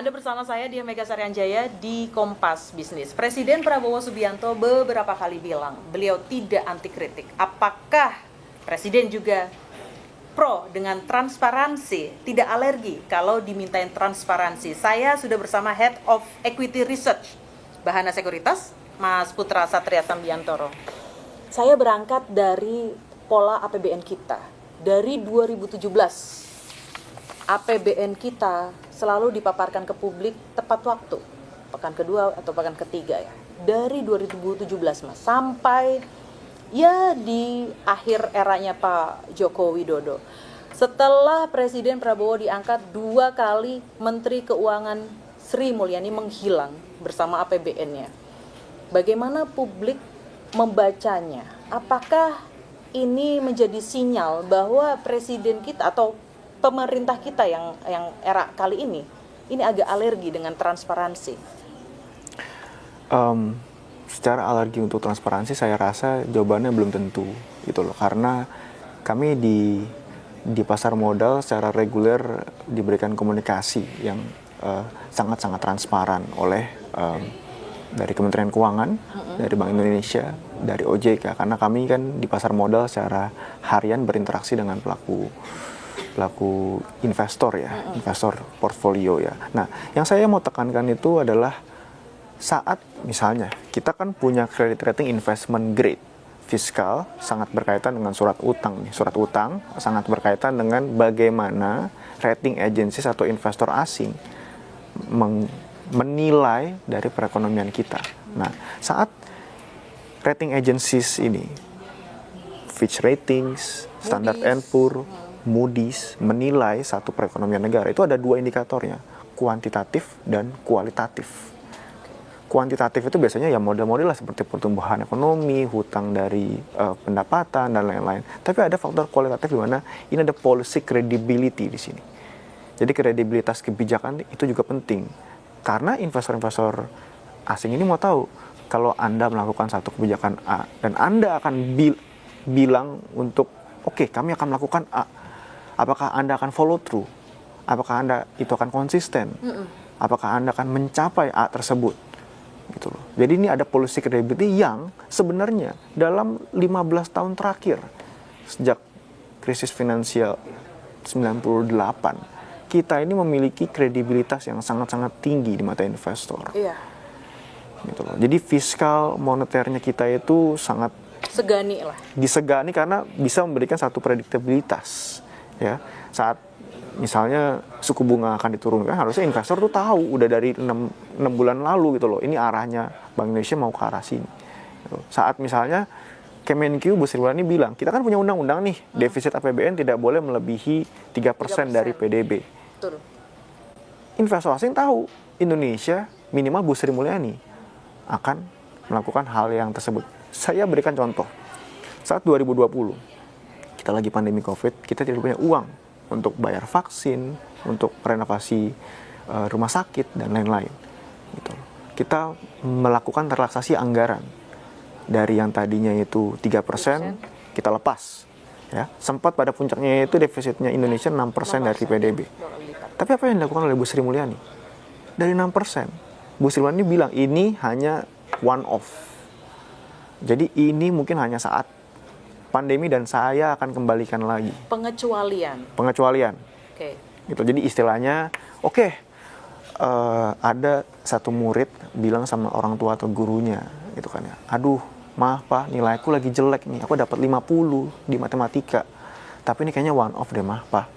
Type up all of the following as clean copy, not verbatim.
Anda bersama saya di Mega Saryanjaya di Kompas Bisnis. Presiden Prabowo Subianto beberapa kali bilang beliau tidak anti kritik. Apakah Presiden juga pro dengan transparansi, tidak alergi kalau dimintain transparansi? Saya sudah bersama Head of Equity Research Bahana Sekuritas, Mas Putra Satria Sambiantoro. Saya berangkat dari pola APBN kita. Dari 2017, APBN kita selalu dipaparkan ke publik tepat waktu, pekan kedua atau pekan ketiga ya. Dari 2017 Mas, sampai ya di akhir eranya Pak Joko Widodo. Setelah Presiden Prabowo diangkat 2 kali, Menteri Keuangan Sri Mulyani menghilang bersama APBN-nya. Bagaimana publik membacanya? Apakah ini menjadi sinyal bahwa presiden kita atau pemerintah kita yang era kali ini agak alergi dengan transparansi? Secara alergi untuk transparansi, saya rasa jawabannya belum tentu gitu loh, karena kami di pasar modal secara reguler diberikan komunikasi yang sangat-sangat transparan oleh dari Kementerian Keuangan, dari Bank Indonesia, dari OJK, karena kami kan di pasar modal secara harian berinteraksi dengan pelaku investor ya, investor portfolio ya. Nah, yang saya mau tekankan itu adalah saat misalnya kita kan punya credit rating investment grade, fiskal sangat berkaitan dengan surat utang nih. Surat utang sangat berkaitan dengan bagaimana rating agencies atau investor asing menilai dari perekonomian kita. Nah, saat rating agencies ini, Fitch Ratings, Standard & Poor's, Moody's menilai satu perekonomian negara, itu ada 2 indikatornya, kuantitatif dan kualitatif. Kuantitatif itu biasanya ya model-model lah seperti pertumbuhan ekonomi, hutang dari pendapatan dan lain-lain. Tapi ada faktor kualitatif di mana ini ada policy credibility di sini. Jadi kredibilitas kebijakan itu juga penting. Karena investor-investor asing ini mau tahu kalau Anda melakukan satu kebijakan A dan Anda akan bilang untuk oke, kami akan melakukan A. Apakah Anda akan follow through? Apakah Anda itu akan konsisten? Apakah Anda akan mencapai A tersebut? Gitu loh. Jadi ini ada policy credibility yang sebenarnya dalam 15 tahun terakhir sejak krisis finansial 98 kita ini memiliki kredibilitas yang sangat-sangat tinggi di mata investor. Iya. Gitu loh. Jadi fiskal moneternya kita itu sangat disegani karena bisa memberikan satu prediktabilitas. Ya, saat misalnya suku bunga akan diturunkan, harusnya investor tuh tahu udah dari 6 bulan lalu gitu loh, ini arahnya Bank Indonesia mau ke arah sini. Saat misalnya Kemenkyu Bu Sri Mulyani bilang, kita kan punya undang-undang nih, defisit APBN tidak boleh melebihi 3% dari PDB. Betul. Investor asing tahu Indonesia minimal Bu Sri Mulyani akan melakukan hal yang tersebut. Saya berikan contoh, saat 2020 kita lagi pandemi COVID, kita tidak punya uang untuk bayar vaksin, untuk renovasi rumah sakit dan lain-lain. Gitu. Kita melakukan relaksasi anggaran dari yang tadinya itu 3%, kita lepas. Ya, sempat pada puncaknya itu defisitnya Indonesia 6% dari PDB. Tapi apa yang dilakukan oleh Bu Sri Mulyani? Dari 6%, Bu Sri Mulyani bilang ini hanya one off. Jadi ini mungkin hanya saat pandemi dan saya akan kembalikan lagi. Pengecualian. Oke. Gitu. Jadi istilahnya, ada satu murid bilang sama orang tua atau gurunya, gitu kan ya. Aduh, maaf Pak, nilaiku lagi jelek nih. Aku dapat 50 di matematika. Tapi ini kayaknya one off deh, maaf Pak.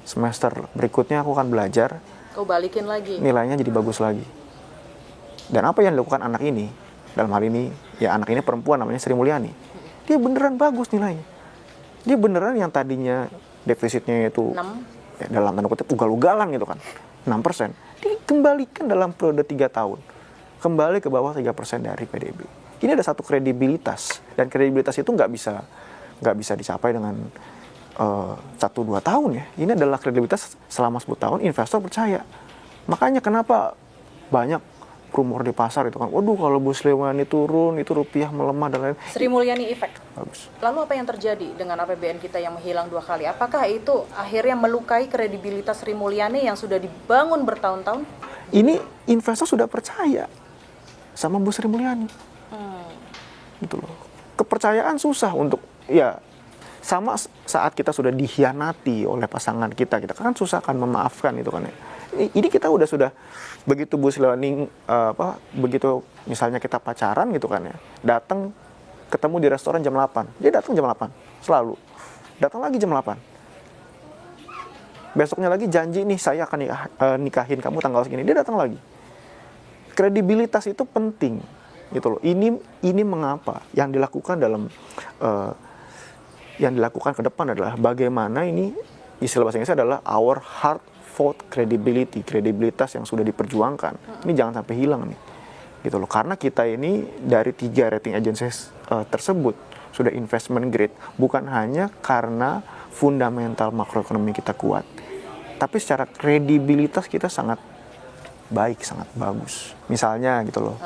Semester berikutnya aku akan belajar. Kau balikin lagi. Nilainya jadi bagus lagi. Dan apa yang dilakukan anak ini? Dalam hal ini, ya anak ini perempuan namanya Sri Mulyani. Dia beneran bagus nilainya. Dia beneran yang tadinya defisitnya itu 6. Ya, dalam tanda kutip ugal-ugalan gitu kan, 6%. Dikembalikan dalam periode 3 tahun. Kembali ke bawah 3% dari PDB. Ini ada satu kredibilitas. Dan kredibilitas itu nggak bisa dicapai dengan 1-2 tahun ya. Ini adalah kredibilitas selama 10 tahun investor percaya. Makanya kenapa banyak rumor di pasar itu kan, waduh kalau Bu Sri Mulyani turun itu rupiah melemah dan lain. Sri Mulyani effect. Bagus. Lalu apa yang terjadi dengan APBN kita yang menghilang 2 kali? Apakah itu akhirnya melukai kredibilitas Sri Mulyani yang sudah dibangun bertahun-tahun? Ini investor sudah percaya sama Bu Sri Mulyani. Gitu loh. Kepercayaan susah untuk, ya sama saat kita sudah dikhianati oleh pasangan kita kan susah kan memaafkan itu kan ya. Ini kita sudah begitu Bu Sri Mulyani begitu misalnya kita pacaran gitu kan ya, datang ketemu di restoran jam 8, dia datang jam 8 selalu, datang lagi jam 8, besoknya lagi janji nih saya akan nikahin kamu tanggal segini, dia datang lagi. Kredibilitas itu penting gitu loh. Ini mengapa yang dilakukan yang dilakukan ke depan adalah bagaimana ini, istilah bahasa Inggrisnya adalah our hard fought credibility, kredibilitas yang sudah diperjuangkan. Ini jangan sampai hilang nih. Gitu loh. Karena kita ini dari 3 rating agencies tersebut sudah investment grade, bukan hanya karena fundamental makroekonomi kita kuat, tapi secara kredibilitas kita sangat baik, sangat bagus. Misalnya gitu loh,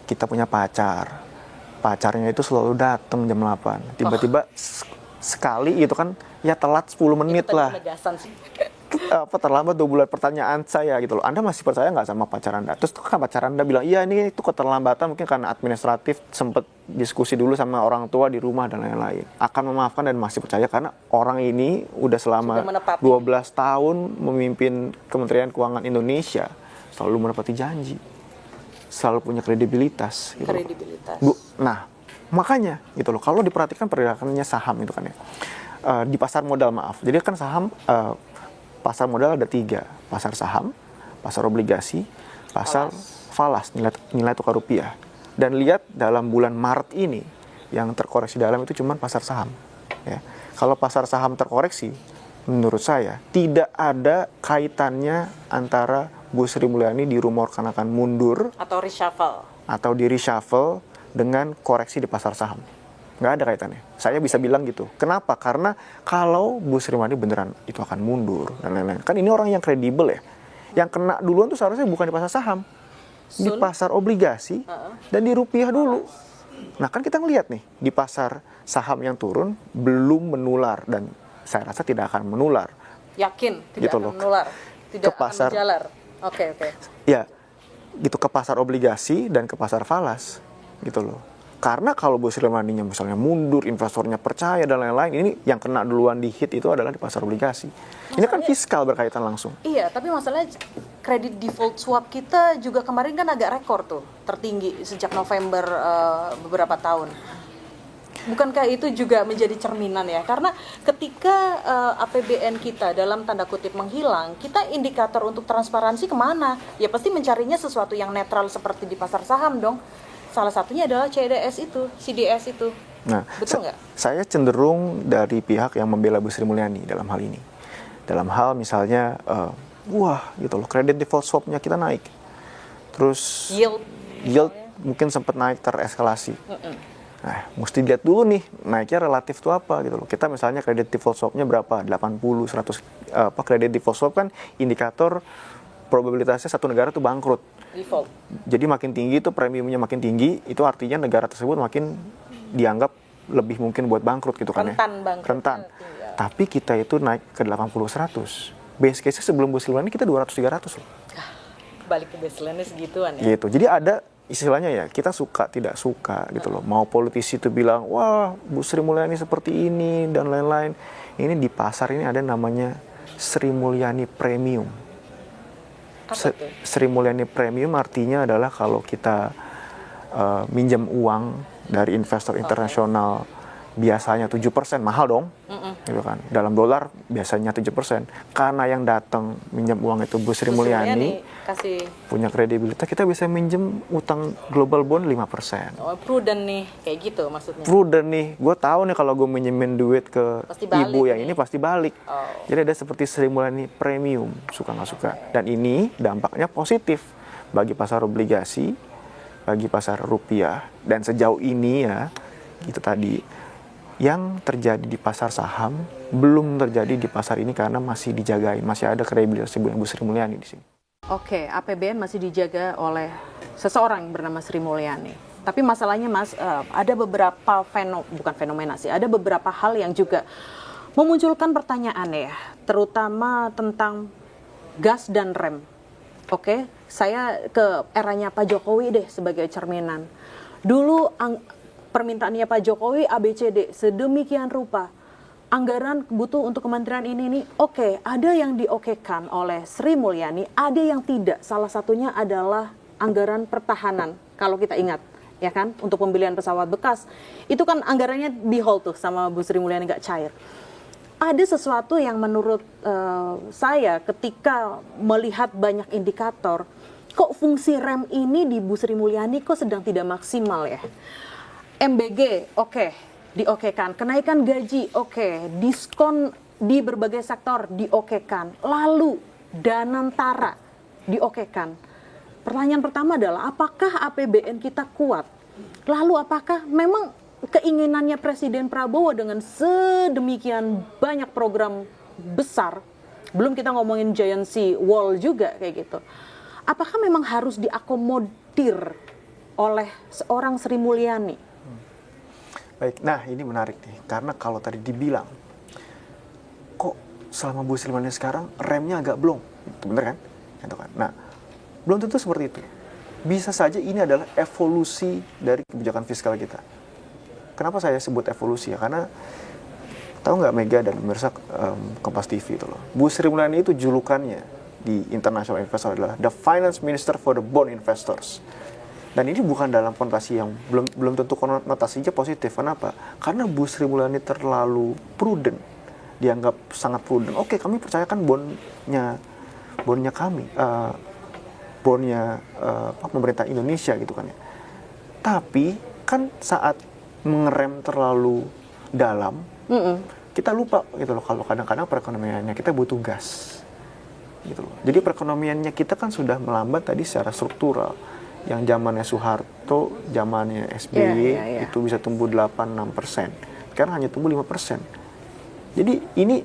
kita punya pacarnya itu selalu datang jam 8, tiba-tiba sekali itu kan ya telat 10 menit lah. Terlambat 2 bulan. Pertanyaan saya gitu loh, Anda masih percaya nggak sama pacar Anda? Terus kan pacar Anda bilang, iya ini itu keterlambatan mungkin karena administratif, sempat diskusi dulu sama orang tua di rumah dan lain-lain. Akan memaafkan dan masih percaya karena orang ini udah selama 12 tahun memimpin Kementerian Keuangan Indonesia, selalu menepati janji, selalu punya kredibilitas. Gitu nah, makanya gitu loh, kalau diperhatikan pergerakannya saham itu kan ya, di pasar modal jadi kan saham, pasar modal ada 3, pasar saham, pasar obligasi, pasar falas, nilai tukar rupiah. Dan lihat dalam bulan Maret ini yang terkoreksi dalam itu cuma pasar saham. Ya. Kalau pasar saham terkoreksi, menurut saya tidak ada kaitannya antara Bu Sri Mulyani dirumorkan akan mundur atau di reshuffle dengan koreksi di pasar saham. Nggak ada kaitannya. Saya bisa bilang gitu. Kenapa? Karena kalau Bu Sri Mulyani beneran itu akan mundur dan lain-lain. Kan ini orang yang kredibel ya. Yang kena duluan tuh seharusnya bukan di pasar saham, di pasar obligasi dan di rupiah dulu. Nah kan kita ngelihat nih di pasar saham yang turun belum menular dan saya rasa tidak akan menular. Yakin tidak gitu akan menular, tidak akan menjalar. Oke. Ya, gitu ke pasar obligasi dan ke pasar falas, gitu loh. Karena kalau Bu Sri Mulyani misalnya mundur, investornya percaya dan lain-lain, ini yang kena duluan di hit itu adalah di pasar obligasi. Ini kan fiskal berkaitan langsung. Iya, tapi masalahnya kredit default swap kita juga kemarin kan agak rekor tuh, tertinggi sejak November beberapa tahun. Bukankah itu juga menjadi cerminan ya? Karena ketika APBN kita dalam tanda kutip menghilang, kita indikator untuk transparansi kemana? Ya pasti mencarinya sesuatu yang netral seperti di pasar saham dong. Salah satunya adalah CDS itu. Nah, betul nggak? Saya cenderung dari pihak yang membela Bu Sri Mulyani dalam hal ini. Dalam hal misalnya, gitu loh, kredit default swap-nya kita naik. Terus yield mungkin sempat naik tereskalasi. Nah, mesti dilihat dulu nih, naiknya relatif tuh apa gitu loh. Kita misalnya kredit default swap-nya berapa? 80, 100, kredit default swap kan indikator probabilitasnya satu negara tuh bangkrut. Default. Jadi makin tinggi tuh premiumnya makin tinggi, itu artinya negara tersebut makin dianggap lebih mungkin buat bangkrut gitu kan. Rentan. Tapi kita itu naik ke 80-100. Base case sebelum Bu Sri Mulyani kita 200-300 loh. Balik ke baseline-nya segituan ya. Gitu. Jadi ada istilahnya ya, kita suka tidak suka gitu loh. Mau politisi itu bilang, wah Bu Sri Mulyani seperti ini dan lain-lain. Ini di pasar ini ada namanya Sri Mulyani Premium. Sri Mulyani Premium artinya adalah kalau kita minjam uang dari investor internasional biasanya 7%, mahal dong. Gitu kan. Dalam dolar biasanya 7%. Karena yang datang minjam uang itu Bu Sri Mulyani punya kredibilitas, kita bisa minjem utang global bond 5%. Oh, prudent nih, kayak gitu maksudnya. Prudent nih, gue tahu nih kalau gue minjemin duit ke ibu yang ini pasti balik. Jadi ada seperti Sri Mulyani Premium, suka nggak suka. Dan ini dampaknya positif bagi pasar obligasi, bagi pasar rupiah. Dan sejauh ini ya, itu tadi, yang terjadi di pasar saham belum terjadi di pasar ini karena masih dijagain, masih ada kredibilitas Bu Sri Mulyani di sini. Oke, APBN masih dijaga oleh seseorang yang bernama Sri Mulyani. Tapi masalahnya Mas, ada beberapa ada beberapa hal yang juga memunculkan pertanyaan ya, terutama tentang gas dan rem. Oke, saya ke eranya Pak Jokowi deh sebagai cerminan. Dulu permintaannya Pak Jokowi ABCD sedemikian rupa. Anggaran butuh untuk kementerian ini nih, oke, ada yang diokekan oleh Sri Mulyani, ada yang tidak. Salah satunya adalah anggaran pertahanan, kalau kita ingat, ya kan, untuk pembelian pesawat bekas. Itu kan anggarannya di hold tuh sama Bu Sri Mulyani, nggak cair. Ada sesuatu yang menurut saya ketika melihat banyak indikator, kok fungsi rem ini di Bu Sri Mulyani kok sedang tidak maksimal ya. MBG, oke, diokekan. Kenaikan gaji, oke. Diskon di berbagai sektor, diokekan. Lalu, Danantara, diokekan. Pertanyaan pertama adalah, apakah APBN kita kuat? Lalu, apakah memang keinginannya Presiden Prabowo dengan sedemikian banyak program besar, belum kita ngomongin giant sea wall juga kayak gitu, apakah memang harus diakomodir oleh seorang Sri Mulyani? Baik, nah ini menarik nih, karena kalau tadi dibilang, kok selama Bu Sri Mulyani sekarang remnya agak blong, itu bener kan? Gitu kan? Nah, belum tentu seperti itu. Bisa saja ini adalah evolusi dari kebijakan fiskal kita. Kenapa saya sebut evolusi ya? Karena tahu nggak Mega dan pemirsa Kompas TV itu loh, Bu Sri Mulyani itu julukannya di international investor adalah the finance minister for the bond investors. Dan ini bukan dalam konotasi yang belum tentu konotasinya positif. Kenapa? Karena Bu Sri Mulyani terlalu prudent, dianggap sangat prudent. Oke, kami percayakan bondnya kami, bondnya pemerintah Indonesia gitu kan ya. Tapi kan saat mengerem terlalu dalam, kita lupa gitu loh kalau kadang-kadang perekonomiannya kita butuh gas, gitu loh. Jadi perekonomiannya kita kan sudah melambat tadi secara struktural. Yang zamannya Soeharto, zamannya SBY itu bisa tumbuh 8-6%. Sekarang hanya tumbuh 5%. Jadi ini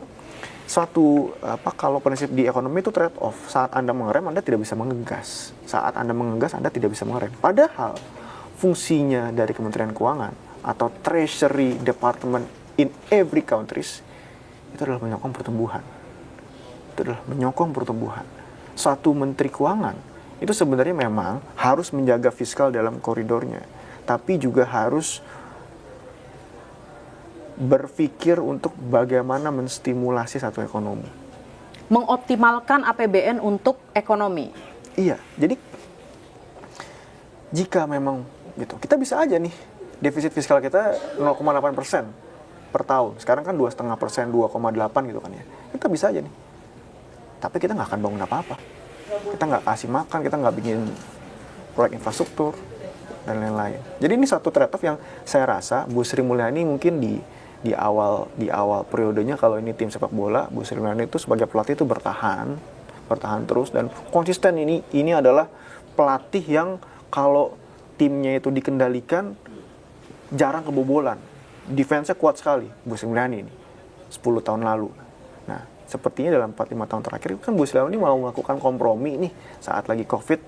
suatu kalau prinsip di ekonomi itu trade off. Saat Anda mengerem, Anda tidak bisa mengegas. Saat Anda mengegas, Anda tidak bisa mengerem. Padahal fungsinya dari Kementerian Keuangan atau Treasury Department in every countries itu adalah menyokong pertumbuhan. Itu adalah menyokong pertumbuhan. Suatu Menteri Keuangan itu sebenarnya memang harus menjaga fiskal dalam koridornya, tapi juga harus berpikir untuk bagaimana menstimulasi satu ekonomi. Mengoptimalkan APBN untuk ekonomi. Iya, jadi jika memang gitu, kita bisa aja nih defisit fiskal kita 0,8% per tahun. Sekarang kan 2,5%, 2,8 gitu kan ya. Kita bisa aja nih. Tapi kita nggak akan bangun apa-apa. Kita nggak kasih makan, kita nggak bikin proyek infrastruktur dan lain-lain. Jadi ini satu trade-off yang saya rasa Bu Sri Mulyani mungkin di awal periodenya, kalau ini tim sepak bola, Bu Sri Mulyani itu sebagai pelatih itu bertahan terus dan konsisten. Ini adalah pelatih yang kalau timnya itu dikendalikan jarang kebobolan. Defense-nya kuat sekali Bu Sri Mulyani ini 10 tahun lalu. Nah, sepertinya dalam 4-5 tahun terakhir kan Bu Sri Mulyani mau melakukan kompromi nih saat lagi Covid,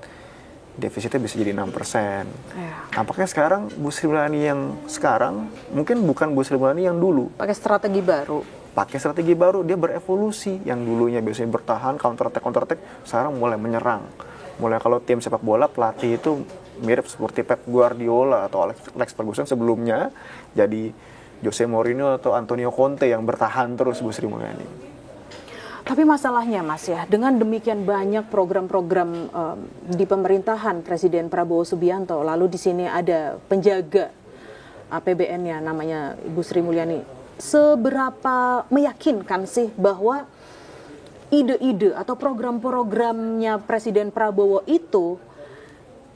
defisitnya bisa jadi 6%. Tampaknya sekarang Bu Sri Mulyani yang sekarang mungkin bukan Bu Sri Mulyani yang dulu. Pakai strategi baru, dia berevolusi. Yang dulunya biasanya bertahan, counter attack, sekarang mulai menyerang. Mulai kalau tim sepak bola, pelatih itu mirip seperti Pep Guardiola atau Alex Ferguson sebelumnya, jadi Jose Mourinho atau Antonio Conte yang bertahan terus Bu Sri Mulyani. Tapi masalahnya Mas ya, dengan demikian banyak program-program di pemerintahan Presiden Prabowo Subianto, lalu di sini ada penjaga APBN-nya namanya Ibu Sri Mulyani. Seberapa meyakinkan sih bahwa ide-ide atau program-programnya Presiden Prabowo itu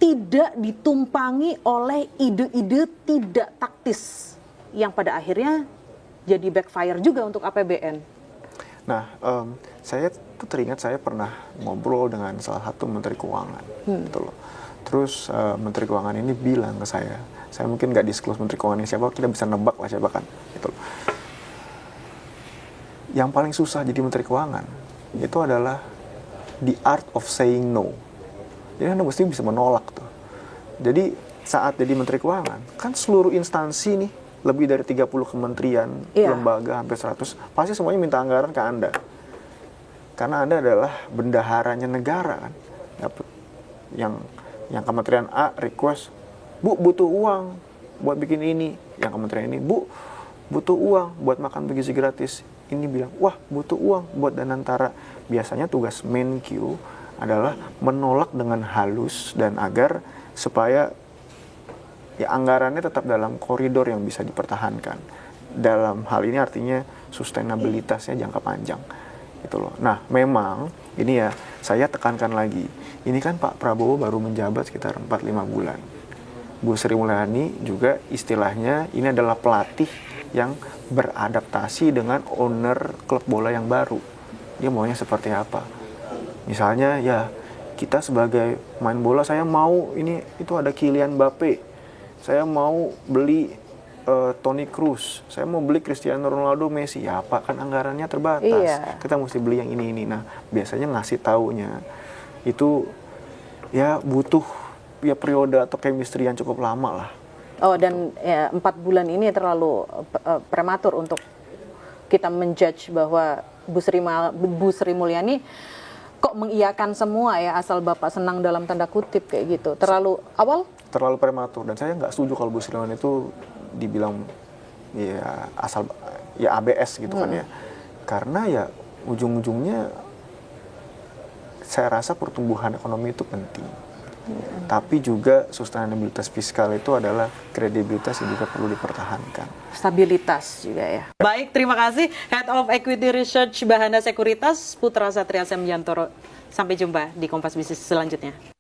tidak ditumpangi oleh ide-ide tidak taktis yang pada akhirnya jadi backfire juga untuk APBN? Nah, saya tuh teringat saya pernah ngobrol dengan salah satu Menteri Keuangan, gitu loh. Terus Menteri Keuangan ini bilang ke saya mungkin nggak disclose Menteri Keuangan ini siapa, kita bisa nebak lah siapa kan, gitu loh. Yang paling susah jadi Menteri Keuangan itu adalah the art of saying no. Jadi Anda mesti bisa menolak tuh. Jadi saat jadi Menteri Keuangan, kan seluruh instansi nih, lebih dari 30 kementerian, lembaga, hampir 100, pasti semuanya minta anggaran ke Anda. Karena Anda adalah bendaharanya negara kan. Dapat yang kementerian A request, Bu butuh uang buat bikin ini, yang kementerian ini, Bu butuh uang buat makan bergizi gratis, ini bilang wah butuh uang buat Danantara. Biasanya tugas Menkyu adalah menolak dengan halus dan agar supaya ya anggarannya tetap dalam koridor yang bisa dipertahankan. Dalam hal ini artinya sustainabilitasnya jangka panjang gitu loh. Nah memang ini ya saya tekankan lagi, ini kan Pak Prabowo baru menjabat sekitar 4-5 bulan. Bu Sri Mulyani juga istilahnya ini adalah pelatih yang beradaptasi dengan owner klub bola yang baru. Dia maunya seperti apa? Misalnya ya kita sebagai main bola, saya mau ini itu ada Kylian Mbappe, saya mau beli Toni Kroos, saya mau beli Cristiano Ronaldo, Messi. Ya Pak, kan anggarannya terbatas. Iya. Kita mesti beli yang ini. Nah, biasanya ngasih taunya itu ya butuh ya periode atau chemistry yang cukup lama lah. Oh, dan ya, 4 bulan ini terlalu prematur untuk kita menjudge bahwa Bu Sri Mulyani kok mengiyakan semua ya asal Bapak senang dalam tanda kutip kayak gitu. Terlalu awal? Terlalu prematur, dan saya nggak setuju kalau Bu Sri Mulyani itu dibilang ya asal ya ABS gitu kan ya. Karena ya ujung-ujungnya saya rasa pertumbuhan ekonomi itu penting. Tapi juga sustainabilitas fiskal itu adalah kredibilitas yang juga perlu dipertahankan. Stabilitas juga ya. Baik, terima kasih Head of Equity Research Bahana Sekuritas Putra Satria Semjantoro. Sampai jumpa di Kompas Bisnis selanjutnya.